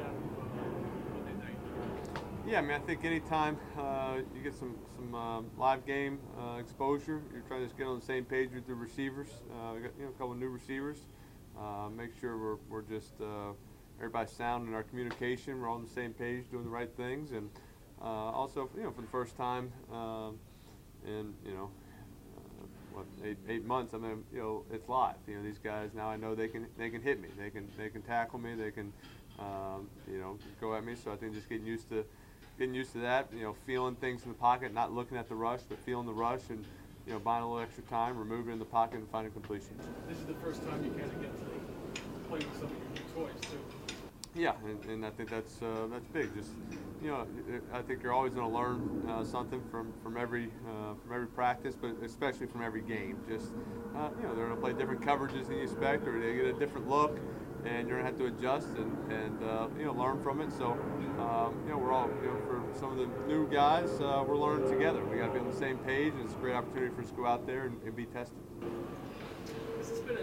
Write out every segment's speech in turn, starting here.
out of Monday night? Yeah, I mean, I think anytime you get some live game exposure, you're trying to just get on the same page with the receivers. We got a couple of new receivers. Make sure we're just everybody's sound in our communication. We're all on the same page, doing the right things, and also for the first time in what 8 months. I mean, it's live. These guys now I know they can hit me. They can tackle me. They can go at me. So I think just getting used to that. Feeling things in the pocket, not looking at the rush, but feeling the rush, and buying a little extra time, removing in the pocket, and finding completion. This is the first time you kind of get to play with some of your new toys too. Yeah, and I think that's big. Just I think you're always going to learn something from every practice, but especially from every game. Just they're going to play different coverages than you expect, or they get a different look, and you're going to have to adjust and learn from it. So we're all for some of the new guys, we're learning together. We got to be on the same page, and it's a great opportunity for us to go out there and be tested. Has this been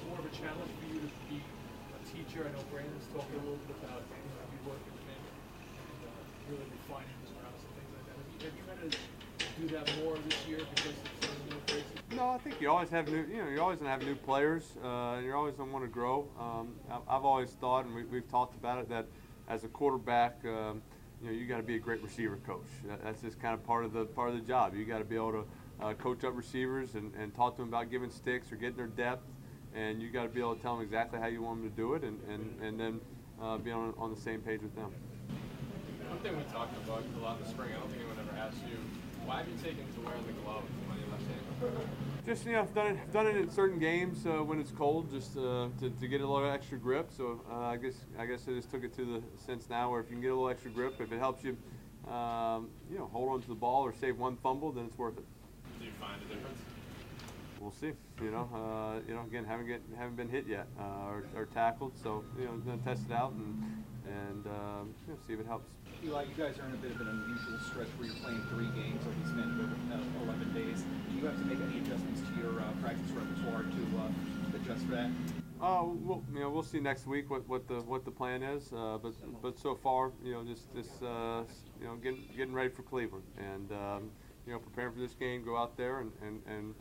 more of a challenge for you to be a teacher? I know Brandon's talking a little bit about you working with him and really refining his routes and things like that. Have you had to do that more this year because of some new faces? No, I think you always have you're always gonna have new players, and you're always gonna want to grow. I've always thought, and we've talked about it, that as a quarterback, you got to be a great receiver coach. That's just kind of part of the job. You got to be able to coach up receivers and talk to them about giving sticks or getting their depth, and you got to be able to tell them exactly how you want them to do it, and then be on the same page with them. One thing we talked about a lot in the spring, I don't think anyone ever asked you, why have you taken to wearing the glove on your left hand? Just I've done it in certain games when it's cold, just to get a little extra grip. So I guess I just took it to the sense now where if you can get a little extra grip, if it helps you, hold on to the ball or save one fumble, then it's worth it. Do you find a difference? We'll see. Again, haven't been hit yet or tackled, so gonna test it out and see if it helps. Eli, you guys are in a bit of an unusual stretch where you're playing 3 games over the span of 11 days. Do you have to make any adjustments to your practice repertoire to adjust for that? We'll see next week what the plan is. But so far, just getting ready for Cleveland and preparing for this game. Go out there and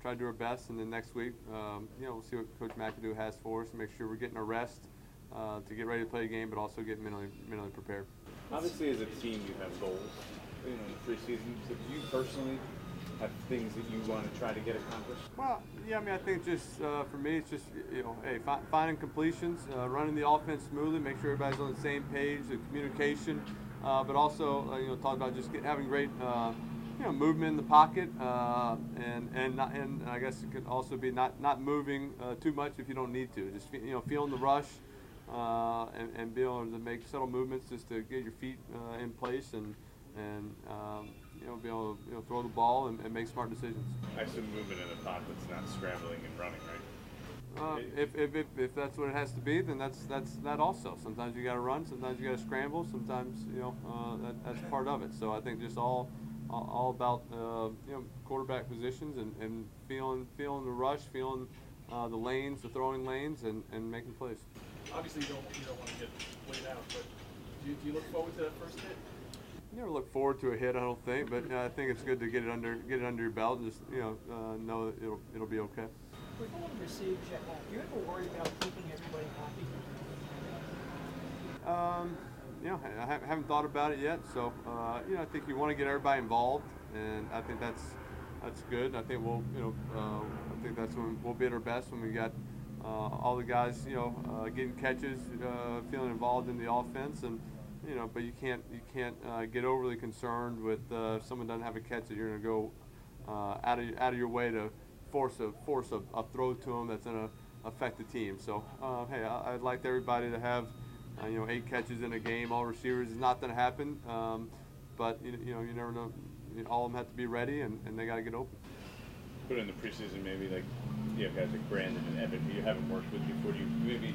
try to do our best. And then next week, we'll see what Coach McAdoo has for us and make sure we're getting our rest to get ready to play a game, but also get mentally prepared. Obviously, as a team, you have goals. In the preseason, so do you personally have things that you want to try to get accomplished? Well, yeah, I mean, I think just for me, it's just finding completions, running the offense smoothly, make sure everybody's on the same page, the communication, but also talk about just having great movement in the pocket, and I guess it could also be not moving too much if you don't need to. Just feeling the rush. And be able to make subtle movements just to get your feet in place and be able to throw the ball and make smart decisions. I assume movement in the pocket's not scrambling and running, right? If that's what it has to be, then that's that also. Sometimes you got to run, sometimes you got to scramble, sometimes that's part of it. So I think just all about quarterback positions and feeling the rush, feeling the lanes, the throwing lanes, and making plays. Obviously, you don't want to get laid out, but do you look forward to that first hit? You never look forward to a hit, I don't think, but I think it's good to get it under your belt and just know that it'll be okay. With all the receivers you have, do you ever worry about keeping everybody happy? I haven't thought about it yet. So I think you want to get everybody involved, and I think that's good. I think I think that's when we'll be at our best, when we got all the guys getting catches, feeling involved in the offense, and but you can't get overly concerned with if someone doesn't have a catch that you're going to go out of your way to force a throw to them that's going to affect the team. So hey, I'd like everybody to have 8 catches in a game, all receivers. Is not going to happen, but you never know. All of them have to be ready, and they got to get open. Put in the preseason, maybe like you have guys like Brandon and Evan who you haven't worked with before. Do you maybe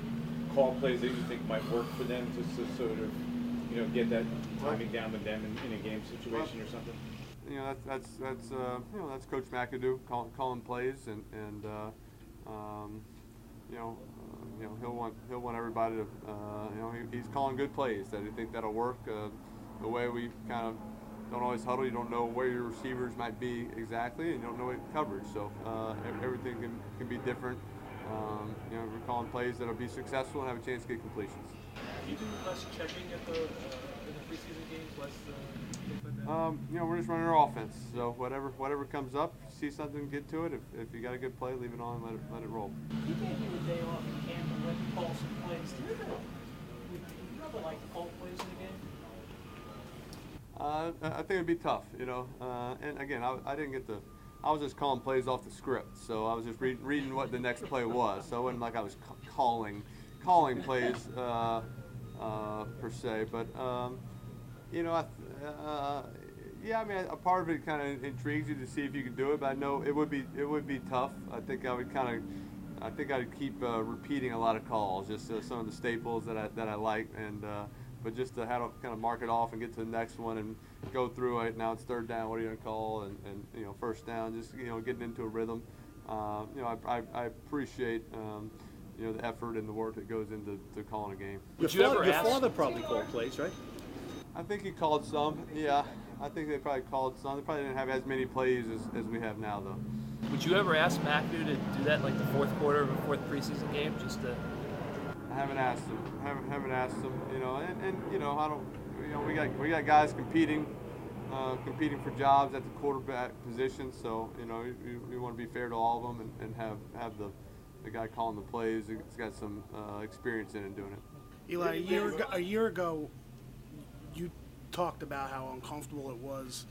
call plays that you think might work for them just to sort of get that timing down with them in a game situation or something? That's Coach McAdoo calling plays, and you know, he'll want everybody to, you know, he's calling good plays that he think that'll work. The way we kind of don't always huddle, you don't know where your receivers might be exactly, and you don't know what coverage. So everything can be different. You know, we're calling plays that'll be successful and have a chance to get completions. Do you do less checking at in the preseason games, less things like that? You know, we're just running our offense. So whatever comes up, see something, get to it. If you got a good play, leave it on, and let it roll. He gave you a day off in camp and let you call some plays. Would you ever like to call plays in a game? I think it'd be tough, you know. And again, I didn't get the. I was just calling plays off the script, so I was just reading what the next play was. So it wasn't like I was calling plays per se. But you know, yeah, I mean, a part of it kind of intrigues you to see if you can do it. But I know it would be tough. I think I'd keep repeating a lot of calls, just some of the staples that I like, and but just to kind of mark it off and get to the next one and go through it. Now it's third down. What are you gonna call? And you know, first down. Just, you know, getting into a rhythm. You know, I appreciate you know, the effort and the work that goes into calling a game. Your father probably called plays, right? I think he called some. Yeah, I think they probably called some. They probably didn't have as many plays as we have now, though. Would you ever ask McAdoo to do that, like the fourth quarter of a fourth preseason game, just to? I haven't asked him. Haven't asked him. You know, and you know, I don't. You know, we got guys competing for jobs at the quarterback position. So you know, we want to be fair to all of them and have the guy calling the plays. He's got some experience in it doing it. Eli, a year ago, you talked about how uncomfortable it was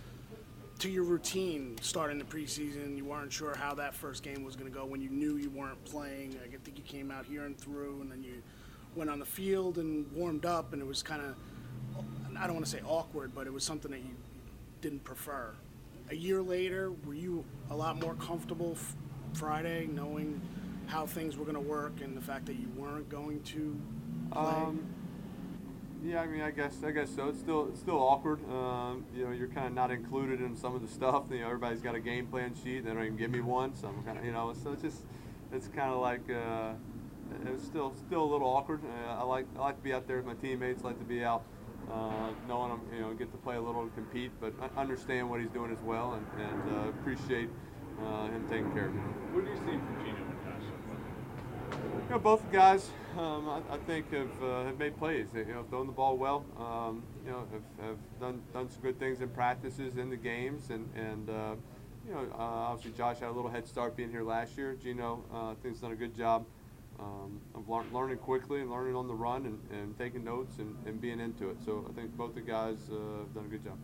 to your routine starting the preseason. You weren't sure how that first game was going to go when you knew you weren't playing. I think you came out here and threw, and then you went on the field and warmed up, and it was kind of, I don't want to say awkward, but it was something that you didn't prefer. A year later, were you a lot more comfortable Friday, knowing how things were going to work and the fact that you weren't going to play? Yeah, I mean, I guess so. It's still awkward. You know, you're kind of not included in some of the stuff. You know, everybody's got a game plan sheet. They don't even give me one, so I'm kind of, you know. So it's kind of like it's still a little awkward. I like to be out there with my teammates. Like to be out, knowing I'm, you know, get to play a little and compete, but understand what he's doing as well, and appreciate him taking care of me. What do you see from Geno and Josh? You know, both guys, I think have made plays. You know, throwing the ball well. You know, have done some good things in practices, in the games, and you know, obviously Josh had a little head start being here last year. Geno, I think has done a good job of learning quickly and learning on the run and taking notes and being into it. So I think both the guys have done a good job.